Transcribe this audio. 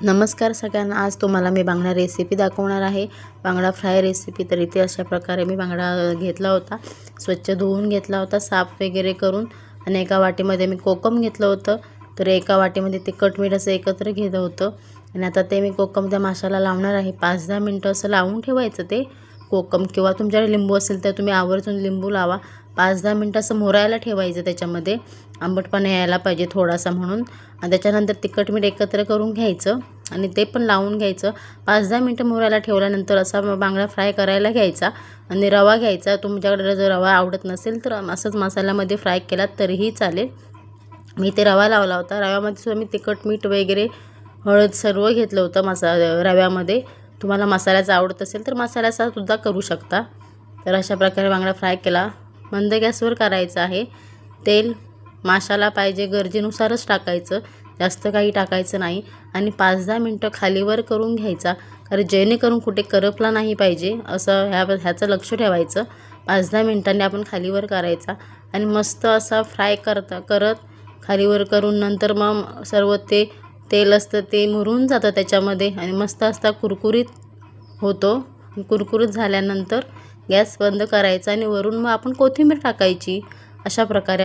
नमस्कार सगळ्यांना। आज तुम्हाला मी बांगडा रेसिपी दाखवणार आहे। बांगडा फ्राय रेसिपी। तर इथे अशा प्रकारे मी बांगडा घेतला होता, स्वच्छ धुवून घेतला होता साफ वगैरे करून, आणि एका वाटीमध्ये मी कोकम घेतलं होतं। तर एका वाटीमध्ये तिखट मीठ असं एकत्र घेतलं होतं, आणि आता ते मी कोकम त्या माशाला लावणार आहे। 5-10 मिनिटं असं लावून ठेवायचं ते कोकम, किंवा तुमच्याकडे लिंबू असेल तर तुम्ही आवर्जून लिंबू लावा। 5-10 मिनिटं असं मुरायला ठेवायचं, त्याच्यामध्ये आंबटपणा यायला पाहिजे थोडासा म्हणून। आणि त्याच्यानंतर तिखट मीठ एकत्र करून घ्यायचं आणि ते पण लावून घ्यायचं। 5-10 मिनिटं मुरायला ठेवल्यानंतर असा बांगडा फ्राय करायला घ्यायचा, आणि रवा घ्यायचा। तुमच्याकडे जर रवा आवडत नसेल तर असंच मसाल्यामध्ये फ्राय केला तरीही चालेल। मी ते रवा लावला होता। रव्यामध्ये सुद्धा मी तिखट मीठ वगैरे हळद सर्व घेतलं होतं रव्यामध्ये। तुम्हाला मसाल्याचा आवडत असेल तर मसाल्याचा सुद्धा करू शकता। तर अशा प्रकारे बांगडा फ्राय केला। मंद गॅसवर करायचं आहे। तेल माशाला पाहिजे गरजेनुसारच टाकायचं, जास्त काही टाकायचं नाही। आणि 5-10 मिनिटं खालीवर करून घ्यायचा, कारण जेणेकरून कुठे करपला नाही पाहिजे असं ह्याचं लक्ष ठेवायचं। 5-10 मिनिटांनी आपण खालीवर करायचा, आणि मस्त असा फ्राय करत खालीवर करून नंतर मग सर्व तेल असतं ते मुरून जातं त्याच्यामध्ये, आणि मस्त असता कुरकुरीत होतो। कुरकुरीत झाल्यानंतर गॅस बंद करायचा, आणि वरून मग आपण कोथिंबीर टाकायची। अशा प्रकारे